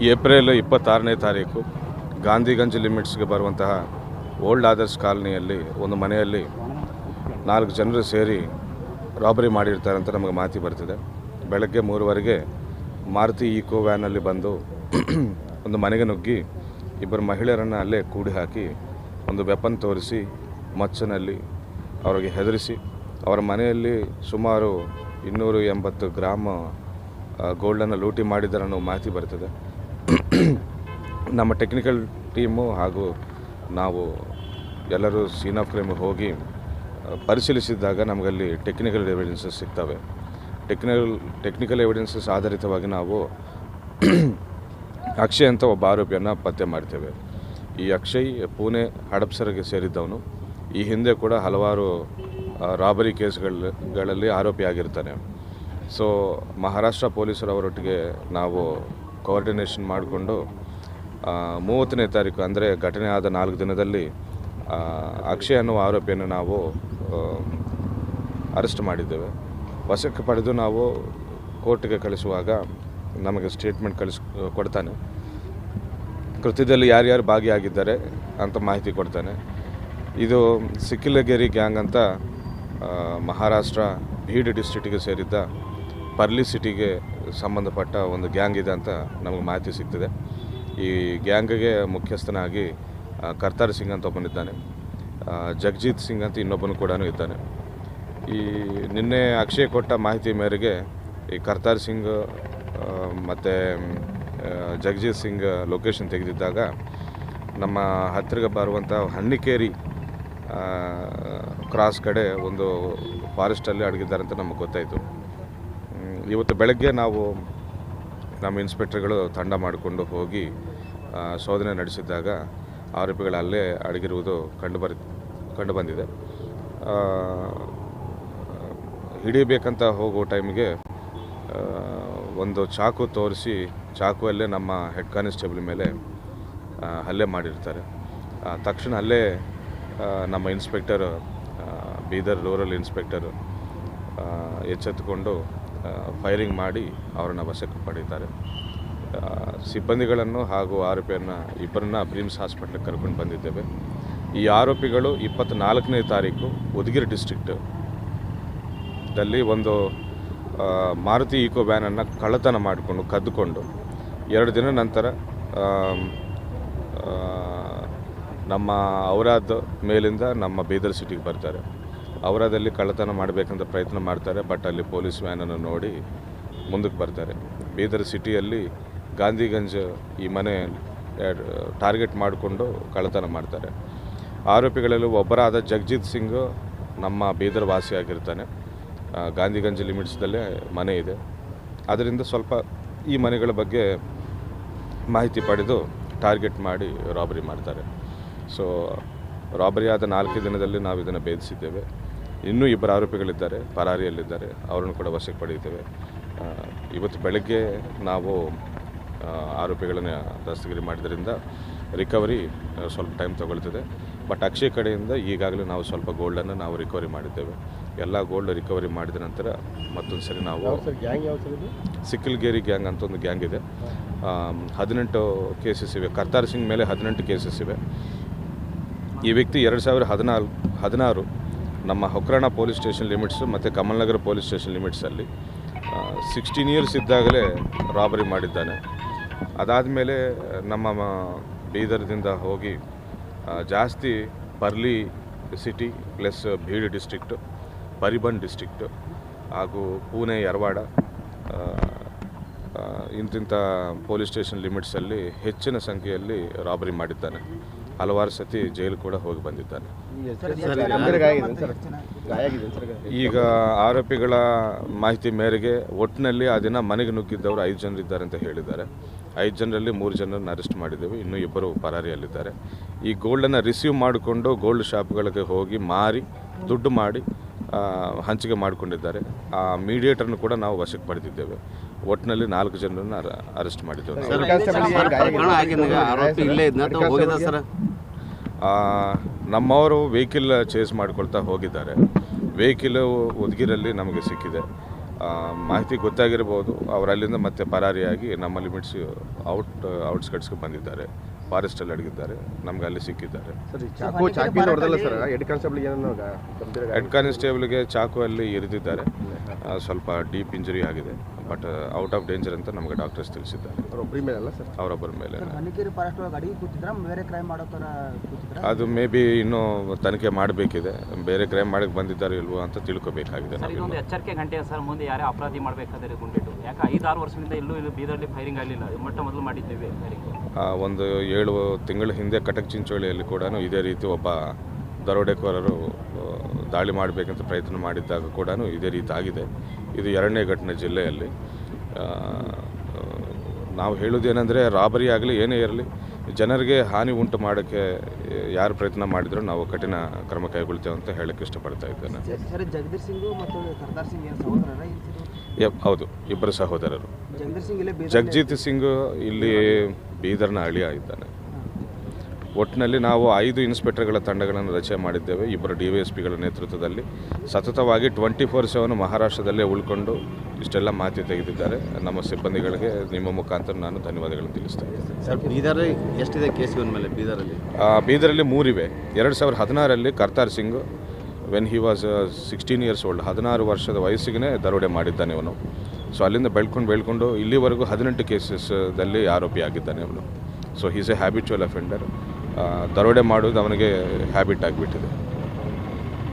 April 26ನೇ ತಾರೀಕು ಗಾಂಧಿಗಂಜ್ ಲಿಮಿಟ್ಸ್ಗೆ ಬರುವಂತಹ old others ಕಾಲನಿಯಲ್ಲಿ ಒಂದು ಮನೆಯಲ್ಲಿ 4 ಜನರು ಸೇರಿ ರಾಬರಿ ಮಾಡಿರ್ತಾರೆ ಅಂತ ನಮಗೆ ಮಾಹಿತಿ ಬರ್ತಿದೆ. ಬೆಳಗ್ಗೆ 3:15ಗೆ ಮಾರುತಿ ಈಕೋ ವ್ಯಾನಲ್ಲಿ ಬಂದು ಒಂದು ಮನೆಗೆ ನುಗ್ಗಿ ಇಬ್ಬರು ಮಹಿಳೆಯರನ್ನು ಅಲ್ಲೇ ಕೂಡಿ ಹಾಕಿ ಒಂದು ವೆಪನ್ ತೋರಿಸಿ ಮಚ್ಚನಲ್ಲಿ ಅವರಿಗೆ ಹೆದರಿಸಿ ಅವರ ಮನೆಯಲ್ಲಿ ಸುಮಾರು 280 ಗ್ರಾಮ್ ಗೋಲ್ಡನ್ನು ಲೂಟಿ ಮಾಡಿದ್ದಾರೆ ಅನ್ನೋ ಮಾಹಿತಿ ಬರ್ತದೆ. ನಮ್ಮ ಟೆಕ್ನಿಕಲ್ ಟೀಮು ಹಾಗೂ ನಾವು ಎಲ್ಲರೂ ಸೀನ್ ಆಫ್ ಕ್ರೈಮ್ ಹೋಗಿ ಪರಿಶೀಲಿಸಿದಾಗ ನಮಗಲ್ಲಿ ಟೆಕ್ನಿಕಲ್ ಎವಿಡೆನ್ಸಸ್ ಸಿಗ್ತವೆ. ಟೆಕ್ನಿಕಲ್ ಎವಿಡೆನ್ಸಸ್ ಆಧಾರಿತವಾಗಿ ನಾವು ಅಕ್ಷಯ್ ಅಂತ ಒಬ್ಬ ಆರೋಪಿಯನ್ನು ಪತ್ತೆ ಮಾಡ್ತೇವೆ. ಈ ಅಕ್ಷಯ್ ಪುಣೆ ಹಡಪ್ಸರ್ಗೆ ಸೇರಿದ್ದವನು. ಈ ಹಿಂದೆ ಕೂಡ ಹಲವಾರು ರಾಬರಿ ಕೇಸ್ಗಳಲ್ಲಿ ಆರೋಪಿಯಾಗಿರ್ತಾನೆ. ಸೊ ಮಹಾರಾಷ್ಟ್ರ ಪೊಲೀಸರವರೊಟ್ಟಿಗೆ ನಾವು ಕೋಆರ್ಡಿನೇಷನ್ ಮಾಡಿಕೊಂಡು 30ನೇ ತಾರೀಕು ಅಂದರೆ ಘಟನೆ ಆದ 4 ದಿನದಲ್ಲಿ ಅಕ್ಷಯ್ ಅನ್ನುವ ಆರೋಪಿಯನ್ನು ನಾವು ಅರೆಸ್ಟ್ ಮಾಡಿದ್ದೇವೆ. ವಶಕ್ಕೆ ಪಡೆದು ನಾವು ಕೋರ್ಟ್ಗೆ ಕಳಿಸುವಾಗ ನಮಗೆ ಸ್ಟೇಟ್ಮೆಂಟ್ ಕೊಡ್ತಾನೆ. ಕೃತ್ಯದಲ್ಲಿ ಯಾರ್ಯಾರು ಭಾಗಿಯಾಗಿದ್ದಾರೆ ಅಂತ ಮಾಹಿತಿ ಕೊಡ್ತಾನೆ. ಇದು ಸಿಕ್ಕಿಲಗೇರಿ ಗ್ಯಾಂಗ್ ಅಂತ ಮಹಾರಾಷ್ಟ್ರ ಬೀಡ್ ಡಿಸ್ಟ್ರಿಕ್ಟಿಗೆ ಸೇರಿದ್ದ ಪರ್ಲಿ ಸಿಟಿಗೆ ಸಂಬಂಧಪಟ್ಟ ಒಂದು ಗ್ಯಾಂಗ್ ಇದೆ ಅಂತ ನಮಗೆ ಮಾಹಿತಿ ಸಿಗ್ತದೆ. ಈ ಗ್ಯಾಂಗ್ಗೆ ಮುಖ್ಯಸ್ಥನಾಗಿ ಕರ್ತಾರ್ ಸಿಂಗ್ ಅಂತ ಒಬ್ಬನಿದ್ದಾನೆ, ಜಗಜೀತ್ ಸಿಂಗ್ ಅಂತ ಇನ್ನೊಬ್ಬನು ಕೂಡ ಇದ್ದಾನೆ. ಈ ನಿನ್ನೆ ಅಕ್ಷಯ್ ಕೊಟ್ಟ ಮಾಹಿತಿ ಮೇರೆಗೆ ಈ ಕರ್ತಾರ್ ಸಿಂಗ್ ಮತ್ತು ಜಗಜೀತ್ ಸಿಂಗ್ ಲೊಕೇಶನ್ ತೆಗೆದಿದ್ದಾಗ ನಮ್ಮ ಹತ್ತಿರ ಬರುವಂಥ ಹಣ್ಣಿಕೇರಿ ಕ್ರಾಸ್ ಕಡೆ ಒಂದು ಫಾರೆಸ್ಟಲ್ಲಿ ಅಡಗಿದ್ದಾರೆ ಅಂತ ನಮಗೆ ಗೊತ್ತಾಯಿತು. ಇವತ್ತು ಬೆಳಗ್ಗೆ ನಾವು ನಮ್ಮ ಇನ್ಸ್ಪೆಕ್ಟರ್ಗಳು ತಂಡ ಮಾಡಿಕೊಂಡು ಹೋಗಿ ಶೋಧನೆ ನಡೆಸಿದಾಗ ಆರೋಪಿಗಳು ಅಲ್ಲೇ ಅಡಗಿರುವುದು ಕಂಡು ಬಂದಿದೆ. ಹಿಡಿಬೇಕಂತ ಹೋಗೋ ಟೈಮಿಗೆ ಒಂದು ಚಾಕು ತೋರಿಸಿ ಚಾಕುವಲ್ಲೇ ನಮ್ಮ ಹೆಡ್ ಕಾನಿಸ್ಟೇಬಲ್ ಮೇಲೆ ಹಲ್ಲೆ ಮಾಡಿರ್ತಾರೆ. ತಕ್ಷಣ ಅಲ್ಲೇ ನಮ್ಮ ಇನ್ಸ್ಪೆಕ್ಟರ್ ಬೀದರ್ ರೂರಲ್ ಇನ್ಸ್ಪೆಕ್ಟರ್ ಎಚ್ಚೆತ್ತುಕೊಂಡು ಫೈರಿಂಗ್ ಮಾಡಿ ಅವರನ್ನು ವಶಕ್ಕೆ ಪಡೀತಾರೆ. ಸಿಬ್ಬಂದಿಗಳನ್ನು ಹಾಗೂ ಆರೋಪಿಯನ್ನು ಇಬ್ಬರನ್ನ ಬ್ರಿಮ್ಸ್ ಹಾಸ್ಪಿಟ್ಲಿಗೆ ಕರ್ಕೊಂಡು ಬಂದಿದ್ದೇವೆ. ಈ ಆರೋಪಿಗಳು 24ನೇ ತಾರೀಕು ಉದಗಿರಿ ಡಿಸ್ಟ್ರಿಕ್ಟಲ್ಲಿ ಒಂದು ಮಾರುತಿ ಈಕೋ ವ್ಯಾನನ್ನು ಕಳ್ಳತನ ಮಾಡಿಕೊಂಡು ಕದ್ದುಕೊಂಡು 2 ದಿನ ನಂತರ ನಮ್ಮ ಔರಾದ್ ಮೇಲಿಂದ ನಮ್ಮ ಬೀದರ್ ಸಿಟಿಗೆ ಬರ್ತಾರೆ. ಔರಾದಲ್ಲಿ ಕಳ್ಳತನ ಮಾಡಬೇಕಂತ ಪ್ರಯತ್ನ ಮಾಡ್ತಾರೆ. ಬಟ್ ಅಲ್ಲಿ ಪೊಲೀಸ್ ವ್ಯಾನನ್ನು ನೋಡಿ ಮುಂದಕ್ಕೆ ಬರ್ತಾರೆ. ಬೀದರ್ ಸಿಟಿಯಲ್ಲಿ ಗಾಂಧಿಗಂಜ್ ಈ ಮನೆ ಟಾರ್ಗೆಟ್ ಮಾಡಿಕೊಂಡು ಕಳ್ಳತನ ಮಾಡ್ತಾರೆ. ಆರೋಪಿಗಳಲ್ಲಿ ಒಬ್ಬರಾದ ಜಗಜೀತ್ ಸಿಂಗ್ ನಮ್ಮ ಬೀದರ್ ವಾಸಿಯಾಗಿರ್ತಾನೆ. ಗಾಂಧಿಗಂಜ್ ಲಿಮಿಟ್ಸ್ದಲ್ಲೇ ಮನೆ ಇದೆ. ಅದರಿಂದ ಸ್ವಲ್ಪ ಈ ಮನೆಗಳ ಬಗ್ಗೆ ಮಾಹಿತಿ ಪಡೆದು ಟಾರ್ಗೆಟ್ ಮಾಡಿ ರಾಬರಿ ಮಾಡ್ತಾರೆ. ಸೊ ರಾಬರಿ ಆದ 4 ದಿನದಲ್ಲಿ ನಾವು ಇದನ್ನು ಭೇದಿಸಿದ್ದೇವೆ. ಇನ್ನೂ 2 ಆರೋಪಿಗಳಿದ್ದಾರೆ, ಪರಾರಿಯಲ್ಲಿದ್ದಾರೆ. ಅವರನ್ನು ಕೂಡ ವಶಕ್ಕೆ ಪಡೆಯುತ್ತೇವೆ. ಇವತ್ತು ಬೆಳಗ್ಗೆ ನಾವು ಆರೋಪಿಗಳನ್ನು ದಸ್ತಗಿರಿ ಮಾಡಿದ್ರಿಂದ ರಿಕವರಿ ಸ್ವಲ್ಪ ಟೈಮ್ ತಗೊಳ್ತದೆ. ಬಟ್ ಅಕ್ಷಯ್ ಕಡೆಯಿಂದ ಈಗಾಗಲೇ ನಾವು ಸ್ವಲ್ಪ ಗೋಲ್ಡನ್ನು ನಾವು ರಿಕವರಿ ಮಾಡಿದ್ದೇವೆ. ಎಲ್ಲ ಗೋಲ್ಡ್ ರಿಕವರಿ ಮಾಡಿದ ನಂತರ ಮತ್ತೊಂದು ಸರಿ ನಾವು ಸಿಕ್ಕಿಲಗೇರಿ ಗ್ಯಾಂಗ್ ಅಂತ ಒಂದು ಗ್ಯಾಂಗ್ ಇದೆ. 18 ಕೇಸಸ್ ಇವೆ. ಕರ್ತಾರ್ ಸಿಂಗ್ ಮೇಲೆ 18 ಕೇಸಸ್ ಇವೆ. ಈ ವ್ಯಕ್ತಿ 2016 ನಮ್ಮ ಹೊಕ್ರಾಣ ಪೊಲೀಸ್ ಸ್ಟೇಷನ್ ಲಿಮಿಟ್ಸು ಮತ್ತು ಕಮಲ್ನಗರ ಪೊಲೀಸ್ ಸ್ಟೇಷನ್ ಲಿಮಿಟ್ಸಲ್ಲಿ 16 ಇಯರ್ಸ್ ಇದ್ದಾಗಲೇ ರಾಬರಿ ಮಾಡಿದ್ದಾನೆ. ಅದಾದಮೇಲೆ ನಮ್ಮ ಬೀದರ್ದಿಂದ ಹೋಗಿ ಜಾಸ್ತಿ Parli city plus Beed district, Parbhani district ಹಾಗೂ ಪುಣೆ ಯರವಾಡ ಇಂತಿಂಥ ಪೊಲೀಸ್ ಸ್ಟೇಷನ್ ಲಿಮಿಟ್ಸಲ್ಲಿ ಹೆಚ್ಚಿನ ಸಂಖ್ಯೆಯಲ್ಲಿ ರಾಬರಿ ಮಾಡಿದ್ದಾನೆ. ಹಲವಾರು ಸತಿ ಜೈಲು ಕೂಡ ಹೋಗಿ ಬಂದಿದ್ದಾನೆ. ಈಗ ಆರೋಪಿಗಳ ಮಾಹಿತಿ ಮೇರೆಗೆ ಒಟ್ಟಿನಲ್ಲಿ ಆ ದಿನ ಮನೆಗೆ ನುಗ್ಗಿದ್ದವರು 5 ಜನರಿದ್ದಾರೆ ಅಂತ ಹೇಳಿದ್ದಾರೆ. 5 ಜನರಲ್ಲಿ 3 ಜನರನ್ನು ಅರೆಸ್ಟ್ ಮಾಡಿದ್ದೇವೆ. ಇನ್ನೂ 2 ಪರಾರಿಯಲ್ಲಿದ್ದಾರೆ. ಈ ಗೋಲ್ಡನ್ನು ರಿಸೀವ್ ಮಾಡಿಕೊಂಡು ಗೋಲ್ಡ್ ಶಾಪ್ಗಳಿಗೆ ಹೋಗಿ ಮಾರಿ ದುಡ್ಡು ಮಾಡಿ ಹಂಚಿಕೆ ಮಾಡಿಕೊಂಡಿದ್ದಾರೆ. ಆ ಮೀಡಿಯೇಟರ್ನು ಕೂಡ ನಾವು ವಶಕ್ಕೆ ಪಡೆದಿದ್ದೇವೆ. ಒಟ್ಟಿನಲ್ಲಿ 4 ಜನರನ್ನು ಅರೆಸ್ಟ್ ಮಾಡಿದ್ದೇವೆ. ನಮ್ಮವರು ವೆಹಿಕಲ್ ಚೇಸ್ ಮಾಡ್ಕೊಳ್ತಾ ಹೋಗಿದ್ದಾರೆ. ವೆಹಿಕಲ್ ಉದಗಿರಲ್ಲಿ ನಮಗೆ ಸಿಕ್ಕಿದೆ. ಮಾಹಿತಿ ಗೊತ್ತಾಗಿರ್ಬೋದು. ಅವರು ಅಲ್ಲಿಂದ ಮತ್ತೆ ಪರಾರಿಯಾಗಿ ನಮ್ಮ ಲಿಮಿಟ್ಸ್ ಔಟ್ಸ್ಕಟ್ಸ್ಗೆ ಬಂದಿದ್ದಾರೆ, ಫಾರೆಸ್ಟಲ್ಲಿ ಅಡಗಿದ್ದಾರೆ, ನಮ್ಗೆ ಅಲ್ಲಿ ಸಿಕ್ಕಿದ್ದಾರೆ. ಹೆಡ್ ಕಾನ್ಸ್ಟೇಬಲ್ಗೆ ಚಾಕು ಅಲ್ಲಿ ಇರಿದಿದ್ದಾರೆ, ಸ್ವಲ್ಪ ಡೀಪ್ ಇಂಜರಿ ಆಗಿದೆ, ಬಟ್ ಔಟ್ ಆಫ್ ಡೇಂಜರ್ ಅಂತ ನಮಗೆ ಡಾಕ್ಟರ್ಸ್ ತಿಳಿಸಿದ್ದಾರೆ. ಅವರೊಬ್ಬರ ಮೇಲೆ ಅದು ಮೇ ಬಿ ಇನ್ನೂ ತನಿಖೆ ಮಾಡಬೇಕಿದೆ. ಬೇರೆ ಕ್ರೈಮ್ ಮಾಡಕ್ಕೆ ಬಂದಿದ್ದಾರೆ ಇಲ್ವೋ ಅಂತ ತಿಳ್ಕೊಬೇಕಾಗಿದೆ. ಎಚ್ಚರಿಕೆ ಗಂಟೆ ಸರ್, ಮುಂದೆ ಯಾರೇ ಅಪರಾಧಿ ಮಾಡಬೇಕಾದ್ರೆ ಗುಂಡಿಟ್ಟು, ಯಾಕೆ 5-6 ವರ್ಷದಿಂದ ಎಲ್ಲೂ ಬೀದರ್ಲಿ ಫೈರಿಂಗ್ ಆಗಲಿಲ್ಲ, ಮೊಟ್ಟ ಮೊದಲು ಮಾಡಿದ್ದೇವೆ ಫೈರಿಂಗ್. ಒಂದು 7 ತಿಂಗಳ ಹಿಂದೆ ಕಟಕ್ ಚಿಂಚೋಳಿಯಲ್ಲಿ ಕೂಡ ಇದೇ ರೀತಿ ಒಬ್ಬ ದರೋಡೆಕೋರರು ದಾಳಿ ಮಾಡಬೇಕಂತ ಪ್ರಯತ್ನ ಮಾಡಿದ್ದಾಗ ಕೂಡ ಇದೇ ರೀತಿ ಆಗಿದೆ. ಇದು 2ನೇ ಘಟನೆ ಜಿಲ್ಲೆಯಲ್ಲಿ. ನಾವು ಹೇಳೋದೇನೆಂದರೆ, ರಾಬರಿ ಆಗಲಿ ಏನೇ ಇರಲಿ, ಜನರಿಗೆ ಹಾನಿ ಉಂಟು ಮಾಡೋಕ್ಕೆ ಯಾರು ಪ್ರಯತ್ನ ಮಾಡಿದರೂ ನಾವು ಕಠಿಣ ಕ್ರಮ ಕೈಗೊಳ್ತೇವೆ ಅಂತ ಹೇಳಕ್ಕೆ ಇಷ್ಟಪಡ್ತಾ ಇದ್ದೇನೆ. ಜಗದೀಶ್ ಸಿಂಗ್ ಮತ್ತು ಕರ್ತಾರ್ ಸಿಂಗ್ ಹೌದು, ಇಬ್ಬರು ಸಹೋದರರು. ಜಗಜೀತ್ ಸಿಂಗ್ ಇಲ್ಲಿ ಬೀದರ್ನ ಅಳಿಯ ಇದ್ದಾನೆ. ಒಟ್ಟಿನಲ್ಲಿ ನಾವು 5 ಇನ್ಸ್ಪೆಕ್ಟರ್ಗಳ ತಂಡಗಳನ್ನು ರಚನೆ ಮಾಡಿದ್ದೇವೆ, ಇಬ್ಬರು DYSPಗಳ ನೇತೃತ್ವದಲ್ಲಿ. ಸತತವಾಗಿ 24/7 ಮಹಾರಾಷ್ಟ್ರದಲ್ಲೇ ಉಳ್ಕೊಂಡು ಇಷ್ಟೆಲ್ಲ ಮಾಹಿತಿ ತೆಗೆದಿದ್ದಾರೆ. ನಮ್ಮ ಸಿಬ್ಬಂದಿಗಳಿಗೆ ನಿಮ್ಮ ಮುಖಾಂತರ ನಾನು ಧನ್ಯವಾದಗಳನ್ನು ತಿಳಿಸ್ತಾ ಇದ್ದೇನೆ. ಸರ್, ಬೀದರ್ ಎಷ್ಟಿದೆ ಕೇಸ್ಗಳ ಮೇಲೆ? ಬೀದರಲ್ಲಿ 3 ಇವೆ. 2016ರಲ್ಲಿ Kartar Singh, when he was 16 years old, 16 ವರ್ಷದ ವಯಸ್ಸಿಗೆ ದರೋಡೆ ಮಾಡಿದ್ದಾನೆ ಇವನು. ಸೊ ಅಲ್ಲಿಂದ ಬೆಳ್ಕೊಂಡು ಇಲ್ಲಿವರೆಗೂ 18 ಕೇಸಸ್ದಲ್ಲಿ ಆರೋಪಿ ಆಗಿದ್ದಾನೆ ಅವನು. So is A habitual offender. ದರೋಡೆ ಮಾಡೋದು ಅವನಿಗೆ ಹ್ಯಾಬಿಟ್ ಆಗಿಬಿಟ್ಟಿದೆ.